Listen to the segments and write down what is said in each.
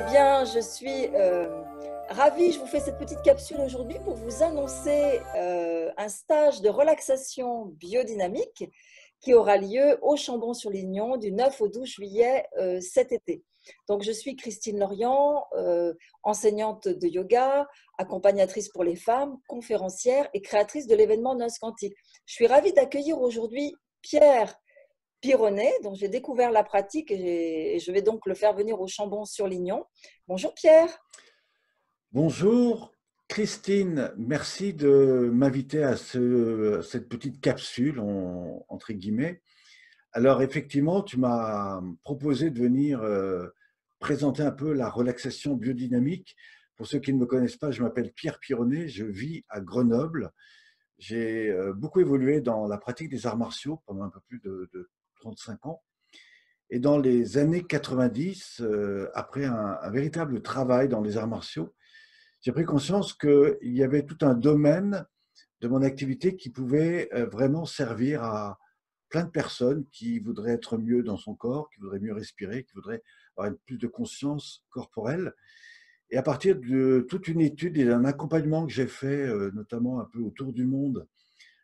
bien, je suis ravie. Je vous fais cette petite capsule aujourd'hui pour vous annoncer un stage de relaxation biodynamique qui aura lieu au Chambon-sur-Lignon du 9 au 12 juillet cet été. Donc, je suis Christine Lorient, enseignante de yoga, accompagnatrice pour les femmes, conférencière et créatrice de l'événement Noces Quantiques. Je suis ravie d'accueillir aujourd'hui Pierre Pironnet, dont j'ai découvert la pratique et je vais donc le faire venir au Chambon-sur-Lignon. Bonjour Pierre. Bonjour Christine, merci de m'inviter à cette petite capsule, entre guillemets. Alors effectivement, tu m'as proposé de venir présenter un peu la relaxation biodynamique. Pour ceux qui ne me connaissent pas, je m'appelle Pierre Pironnet, je vis à Grenoble. J'ai beaucoup évolué dans la pratique des arts martiaux pendant un peu plus de 35 ans. Et dans les années 90, après un véritable travail dans les arts martiaux, j'ai pris conscience qu'il y avait tout un domaine de mon activité qui pouvait vraiment servir à plein de personnes qui voudraient être mieux dans son corps, qui voudraient mieux respirer, qui voudraient avoir plus de conscience corporelle. Et à partir de toute une étude et d'un accompagnement que j'ai fait, notamment un peu autour du monde,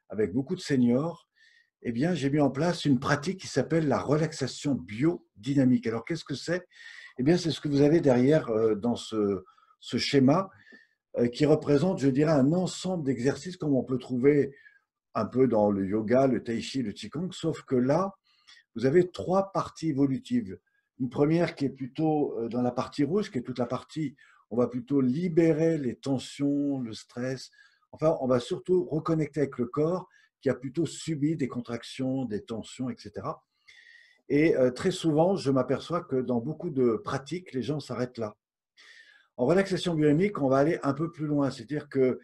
avec beaucoup de seniors, eh bien, j'ai mis en place une pratique qui s'appelle la relaxation biodynamique. Alors, qu'est-ce que c'est? Eh bien, c'est ce que vous avez derrière dans ce schéma qui représente, je dirais, un ensemble d'exercices comme on peut trouver un peu dans le yoga, le tai chi, le qigong, sauf que là, vous avez trois parties évolutives. Une première qui est plutôt dans la partie rouge, qui est toute la partie, on va plutôt libérer les tensions, le stress. Enfin, on va surtout reconnecter avec le corps qui a plutôt subi des contractions, des tensions, etc. Et très souvent, je m'aperçois que dans beaucoup de pratiques, les gens s'arrêtent là. En relaxation biodynamique, on va aller un peu plus loin, c'est-à-dire que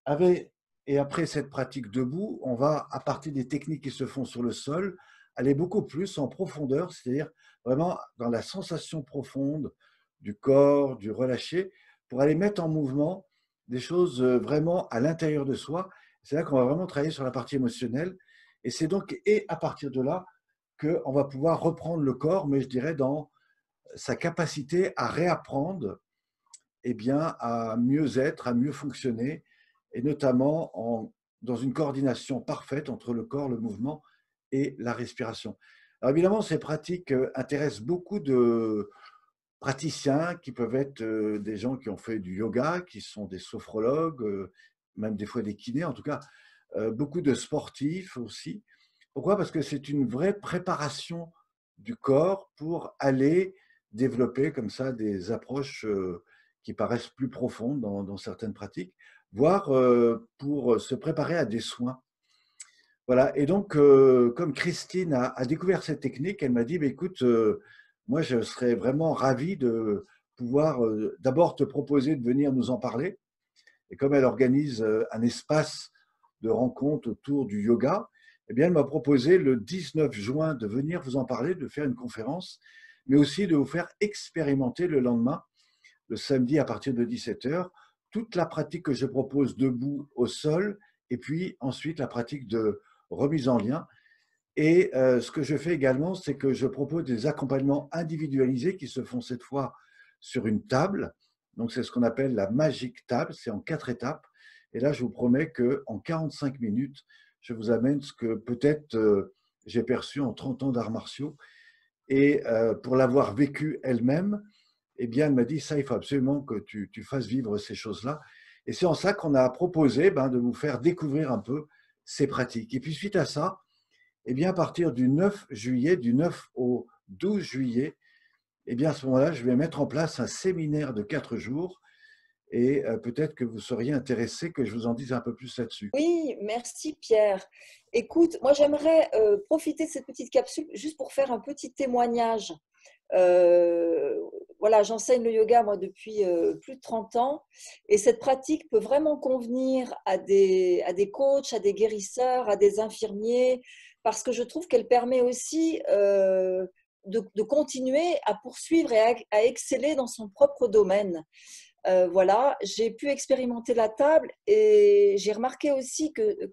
après cette pratique debout, on va, à partir des techniques qui se font sur le sol, aller beaucoup plus en profondeur, c'est-à-dire vraiment dans la sensation profonde du corps, du relâché, pour aller mettre en mouvement des choses vraiment à l'intérieur de soi. C'est là qu'on va vraiment travailler sur la partie émotionnelle. Et c'est donc à partir de là qu'on va pouvoir reprendre le corps, mais je dirais dans sa capacité à réapprendre bien, à mieux être, à mieux fonctionner, et notamment dans une coordination parfaite entre le corps, le mouvement et la respiration. Alors évidemment, ces pratiques intéressent beaucoup de praticiens qui peuvent être des gens qui ont fait du yoga, qui sont des sophrologues, même des fois des kinés, en tout cas beaucoup de sportifs aussi. Pourquoi? Parce que c'est une vraie préparation du corps pour aller développer comme ça des approches qui paraissent plus profondes dans certaines pratiques, voire pour se préparer à des soins. Voilà. Et donc, comme Christine a découvert cette technique, elle m'a dit, bah, écoute, moi, je serais vraiment ravi de pouvoir d'abord te proposer de venir nous en parler. Et comme elle organise un espace de rencontre autour du yoga, eh bien, elle m'a proposé le 19 juin de venir vous en parler, de faire une conférence, mais aussi de vous faire expérimenter le lendemain, le samedi à partir de 17 heures, toute la pratique que je propose debout au sol, et puis ensuite la pratique de remise en lien. Et ce que je fais également, c'est que je propose des accompagnements individualisés qui se font cette fois sur une table. Donc, c'est ce qu'on appelle la Magic Table, c'est en 4 étapes. Et là, je vous promets qu'en 45 minutes, je vous amène ce que peut-être j'ai perçu en 30 ans d'arts martiaux. Et pour l'avoir vécu elle-même, eh bien, elle m'a dit, ça, il faut absolument que tu fasses vivre ces choses-là. Et c'est en ça qu'on a proposé de vous faire découvrir un peu ces pratiques. Et puis, suite à ça, eh bien, à partir du 9 juillet, du 9 au 12 juillet, eh bien, à ce moment-là, je vais mettre en place un séminaire de 4 jours et peut-être que vous seriez intéressé que je vous en dise un peu plus là-dessus. Oui, merci Pierre. Écoute, moi j'aimerais profiter de cette petite capsule juste pour faire un petit témoignage. Euh, voilà, j'enseigne le yoga moi depuis plus de 30 ans et cette pratique peut vraiment convenir à des coachs, à des guérisseurs, à des infirmiers parce que je trouve qu'elle permet aussi de continuer à poursuivre et à exceller dans son propre domaine. Voilà, j'ai pu expérimenter la table et j'ai remarqué aussi que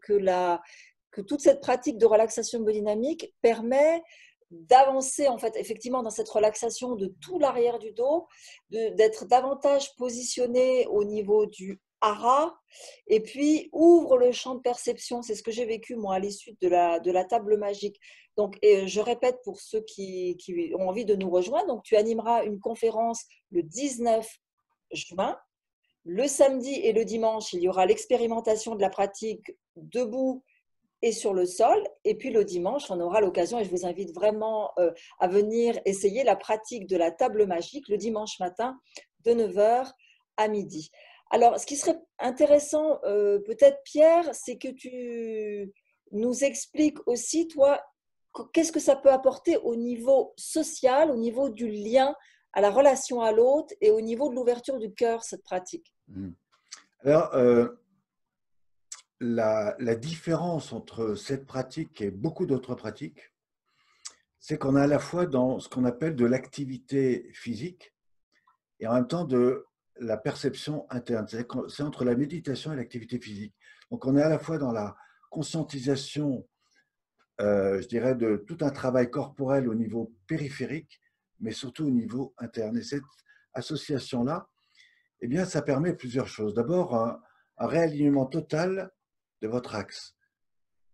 toute cette pratique de relaxation biodynamique permet d'avancer en fait effectivement dans cette relaxation de tout l'arrière du dos, d'être davantage positionné au niveau du hara, et puis ouvre le champ de perception. C'est ce que j'ai vécu moi à l'issue de la table magique. Donc, et je répète pour ceux qui ont envie de nous rejoindre, donc tu animeras une conférence le 19 juin. Le samedi et le dimanche, il y aura l'expérimentation de la pratique debout et sur le sol. Et puis le dimanche, on aura l'occasion, et je vous invite vraiment à venir essayer la pratique de la table magique le dimanche matin de 9 heures à midi. Alors, ce qui serait intéressant, peut-être Pierre, c'est que tu nous expliques aussi, toi, qu'est-ce que ça peut apporter au niveau social, au niveau du lien à la relation à l'autre et au niveau de l'ouverture du cœur, cette pratique. Alors, la différence entre cette pratique et beaucoup d'autres pratiques, c'est qu'on est à la fois dans ce qu'on appelle de l'activité physique et en même temps de la perception interne. C'est entre la méditation et l'activité physique. Donc, on est à la fois dans la conscientisation, je dirais, de tout un travail corporel au niveau périphérique, mais surtout au niveau interne. Et cette association-là, eh bien, ça permet plusieurs choses. D'abord, un réalignement total de votre axe.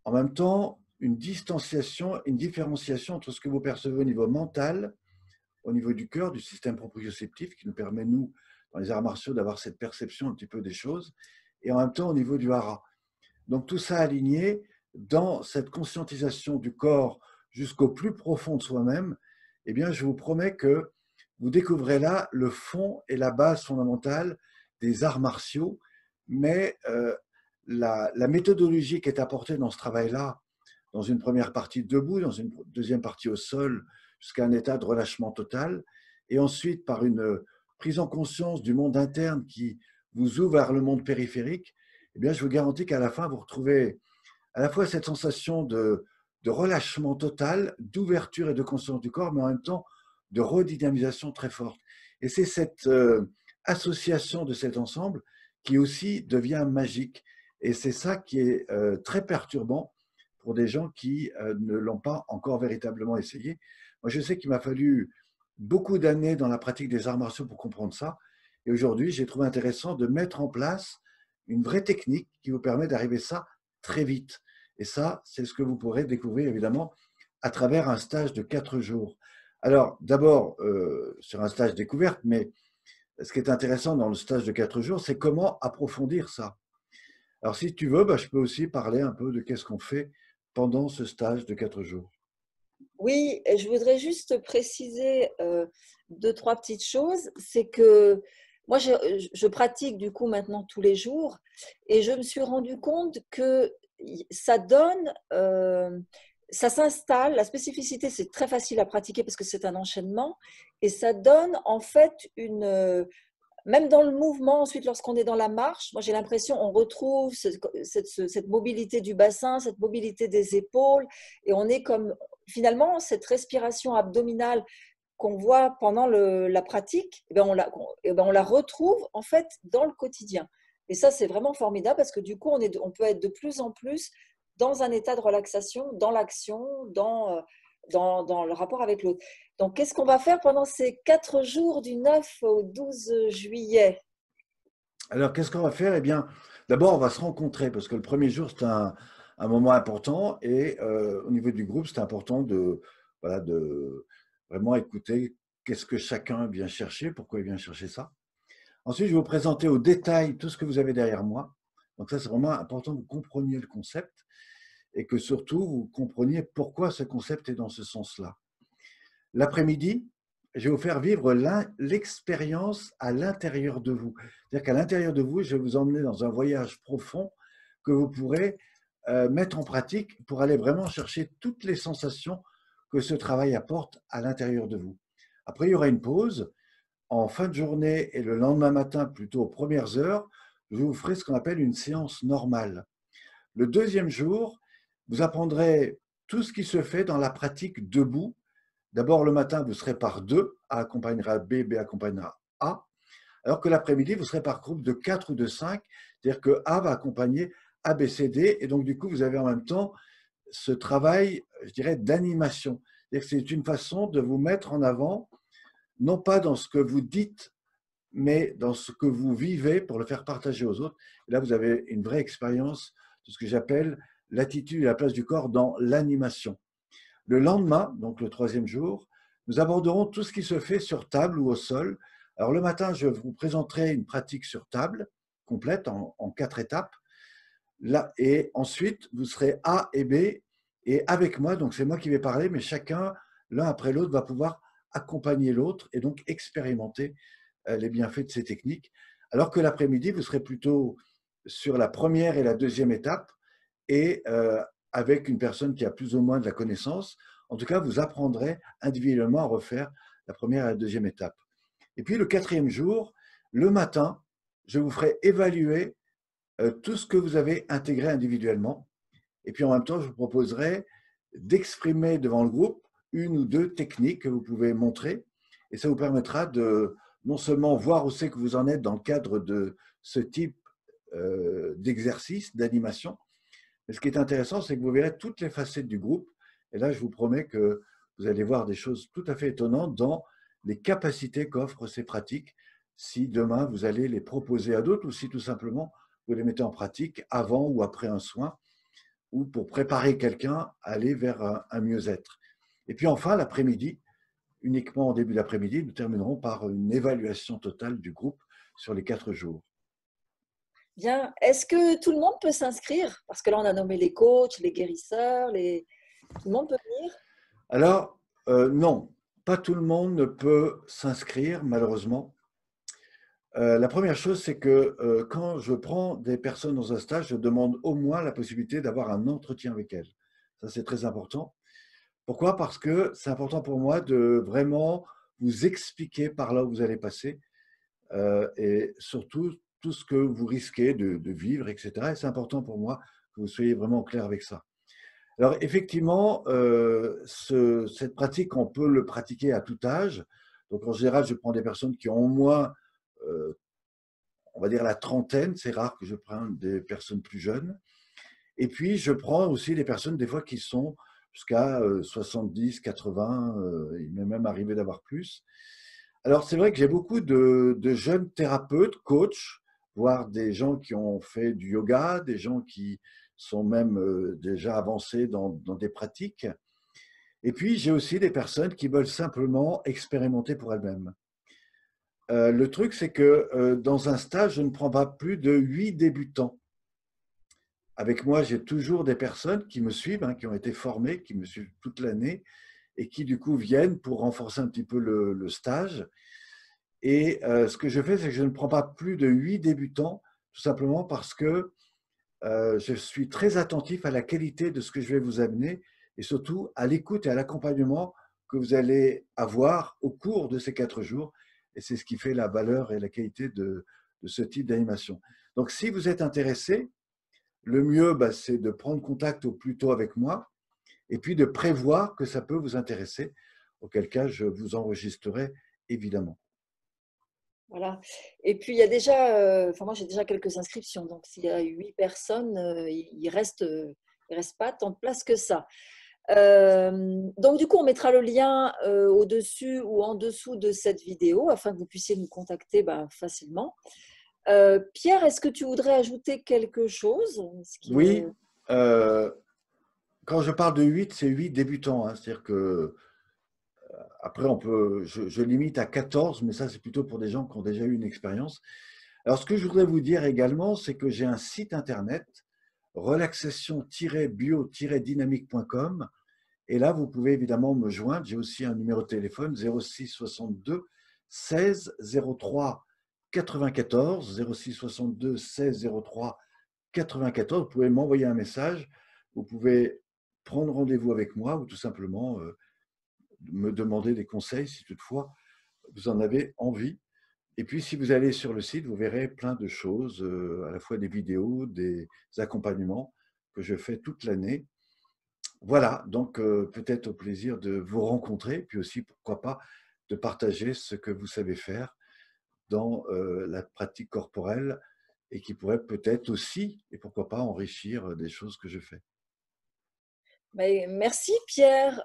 En même temps, une distanciation, une différenciation entre ce que vous percevez au niveau mental, au niveau du cœur, du système proprioceptif, qui nous permet, nous, dans les arts martiaux, d'avoir cette perception un petit peu des choses, et en même temps au niveau du hara. Donc tout ça aligné dans cette conscientisation du corps jusqu'au plus profond de soi-même, eh bien, je vous promets que vous découvrez là le fond et la base fondamentale des arts martiaux, mais la méthodologie qui est apportée dans ce travail-là, dans une première partie debout, dans une deuxième partie au sol, jusqu'à un état de relâchement total, et ensuite par une prise en conscience du monde interne qui vous ouvre vers le monde périphérique, eh bien, je vous garantis qu'à la fin, vous retrouvez à la fois cette sensation de relâchement total, d'ouverture et de conscience du corps, mais en même temps de redynamisation très forte. Et c'est cette association de cet ensemble qui aussi devient magique. Et c'est ça qui est très perturbant pour des gens qui ne l'ont pas encore véritablement essayé. Moi, je sais qu'il m'a fallu beaucoup d'années dans la pratique des arts martiaux pour comprendre ça. Et aujourd'hui, j'ai trouvé intéressant de mettre en place une vraie technique qui vous permet d'arriver ça très vite. Et ça, c'est ce que vous pourrez découvrir évidemment à travers un stage de 4 jours. Alors, d'abord, sur un stage découverte, mais ce qui est intéressant dans le stage de 4 jours, c'est comment approfondir ça. Alors, si tu veux, je peux aussi parler un peu de qu'est-ce qu'on fait pendant ce stage de 4 jours. Oui, et je voudrais juste préciser deux, trois petites choses. C'est que moi, je pratique du coup maintenant tous les jours et je me suis rendu compte que ça donne, ça s'installe. La spécificité, c'est très facile à pratiquer parce que c'est un enchaînement et ça donne en fait même dans le mouvement, ensuite, lorsqu'on est dans la marche, moi j'ai l'impression on retrouve cette mobilité du bassin, cette mobilité des épaules, et on est comme finalement cette respiration abdominale qu'on voit pendant la pratique, on la retrouve en fait dans le quotidien. Et ça, c'est vraiment formidable parce que du coup, on peut être de plus en plus dans un état de relaxation, dans l'action, dans le rapport avec l'autre. Donc, qu'est-ce qu'on va faire pendant ces 4 jours du 9 au 12 juillet? Alors, qu'est-ce qu'on va faire? Eh bien, d'abord, on va se rencontrer parce que le premier jour, c'est un moment important et au niveau du groupe, c'est important voilà, de vraiment écouter qu'est-ce que chacun vient chercher, pourquoi il vient chercher ça. Ensuite, je vais vous présenter au détail tout ce que vous avez derrière moi. Donc ça, c'est vraiment important que vous compreniez le concept et que surtout, vous compreniez pourquoi ce concept est dans ce sens-là. L'après-midi, je vais vous faire vivre l'expérience à l'intérieur de vous. C'est-à-dire qu'à l'intérieur de vous, je vais vous emmener dans un voyage profond que vous pourrez mettre en pratique pour aller vraiment chercher toutes les sensations que ce travail apporte à l'intérieur de vous. Après, il y aura une pause. En fin de journée et le lendemain matin, plutôt aux premières heures, je vous ferai ce qu'on appelle une séance normale. Le deuxième jour, vous apprendrez tout ce qui se fait dans la pratique debout. D'abord, le matin, vous serez par deux, A accompagnera B, B accompagnera A, alors que l'après-midi, vous serez par groupe de 4 ou de 5, c'est-à-dire que A va accompagner A, B, C, D, et donc du coup, vous avez en même temps ce travail, je dirais, d'animation. C'est une façon de vous mettre en avant, non pas dans ce que vous dites, mais dans ce que vous vivez pour le faire partager aux autres. Et là, vous avez une vraie expérience de ce que j'appelle l'attitude et la place du corps dans l'animation. Le lendemain, donc le troisième jour, nous aborderons tout ce qui se fait sur table ou au sol. Alors le matin, je vous présenterai une pratique sur table complète en 4 étapes. Là, et ensuite, vous serez A et B et avec moi, donc c'est moi qui vais parler, mais chacun, l'un après l'autre, va pouvoir accompagner l'autre et donc expérimenter les bienfaits de ces techniques. Alors que l'après-midi, vous serez plutôt sur la première et la deuxième étape et avec une personne qui a plus ou moins de la connaissance. En tout cas, vous apprendrez individuellement à refaire la première et la deuxième étape. Et puis le quatrième jour, le matin, je vous ferai évaluer tout ce que vous avez intégré individuellement. Et puis en même temps, je vous proposerai d'exprimer devant le groupe une ou deux techniques que vous pouvez montrer. Et ça vous permettra de non seulement voir où c'est que vous en êtes dans le cadre de ce type d'exercice, d'animation, mais ce qui est intéressant, c'est que vous verrez toutes les facettes du groupe. Et là, je vous promets que vous allez voir des choses tout à fait étonnantes dans les capacités qu'offrent ces pratiques si demain vous allez les proposer à d'autres ou si tout simplement vous les mettez en pratique avant ou après un soin ou pour préparer quelqu'un à aller vers un mieux-être. Et puis enfin, l'après-midi, uniquement au début d'après-midi, nous terminerons par une évaluation totale du groupe sur les 4 jours. Bien, est-ce que tout le monde peut s'inscrire? Parce que là, on a nommé les coachs, les guérisseurs, tout le monde peut venir? Alors, non, pas tout le monde ne peut s'inscrire, malheureusement. La première chose, c'est que quand je prends des personnes dans un stage, je demande au moins la possibilité d'avoir un entretien avec elles. Ça, c'est très important. Pourquoi? Parce que c'est important pour moi de vraiment vous expliquer par là où vous allez passer et surtout tout ce que vous risquez de vivre, etc. Et c'est important pour moi que vous soyez vraiment clair avec ça. Alors effectivement, cette pratique, on peut le pratiquer à tout âge. Donc en général, je prends des personnes qui ont au moins, euh, on va dire la trentaine. C'est rare que je prenne des personnes plus jeunes. Et puis je prends aussi des personnes des fois qui sont jusqu'à 70, 80, il m'est même arrivé d'avoir plus. Alors c'est vrai que j'ai beaucoup de jeunes thérapeutes, coachs, voire des gens qui ont fait du yoga, des gens qui sont même déjà avancés dans des pratiques. Et puis, j'ai aussi des personnes qui veulent simplement expérimenter pour elles-mêmes. Le truc, c'est que dans un stage, je ne prends pas plus de 8 débutants. Avec moi, j'ai toujours des personnes qui me suivent, hein, qui ont été formées, qui me suivent toute l'année et qui, du coup, viennent pour renforcer un petit peu le stage. Et ce que je fais, c'est que je ne prends pas plus de 8 débutants, tout simplement parce que je suis très attentif à la qualité de ce que je vais vous amener et surtout à l'écoute et à l'accompagnement que vous allez avoir au cours de ces 4 jours. Et c'est ce qui fait la valeur et la qualité de ce type d'animation. Donc, si vous êtes intéressé, le mieux, c'est de prendre contact au plus tôt avec moi et puis de prévoir que ça peut vous intéresser, auquel cas je vous enregistrerai évidemment. Voilà. Et puis, il y a déjà, enfin, moi, j'ai déjà quelques inscriptions. Donc, s'il y a 8 personnes, il reste pas tant de place que ça. Donc, du coup, on mettra le lien au-dessus ou en dessous de cette vidéo afin que vous puissiez nous contacter facilement. Pierre, est-ce que tu voudrais ajouter quelque chose? Oui, quand je parle de 8, c'est 8 débutants, hein, c'est-à-dire que après, je limite à 14, mais ça, c'est plutôt pour des gens qui ont déjà eu une expérience. Alors, ce que je voudrais vous dire également, c'est que j'ai un site internet, relaxation-bio-dynamique.com. Et là, vous pouvez évidemment me joindre. J'ai aussi un numéro de téléphone, 06 62 16 03 94. 06 62 16 03 94. Vous pouvez m'envoyer un message. Vous pouvez prendre rendez-vous avec moi ou tout simplement me demander des conseils si toutefois vous en avez envie. Et puis, si vous allez sur le site, vous verrez plein de choses, à la fois des vidéos, des accompagnements que je fais toute l'année. Voilà, donc peut-être au plaisir de vous rencontrer, puis aussi, pourquoi pas, de partager ce que vous savez faire dans la pratique corporelle et qui pourrait peut-être aussi, et pourquoi pas, enrichir des choses que je fais. Merci Pierre.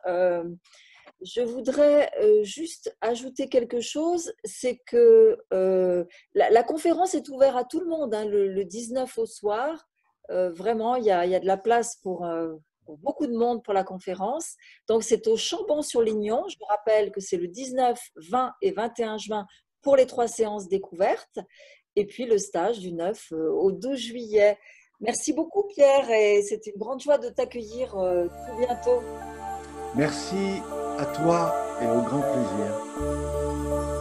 Je voudrais juste ajouter quelque chose, c'est que la conférence est ouverte à tout le monde, hein, le 19 au soir. Vraiment, il y a de la place pour beaucoup de monde pour la conférence. Donc, c'est au Chambon-sur-Lignon. Je vous rappelle que c'est le 19, 20 et 21 juin pour les 3 séances découvertes. Et puis, le stage du 9 au 12 juillet. Merci beaucoup, Pierre, et c'est une grande joie de t'accueillir tout bientôt. Merci à toi et au grand plaisir.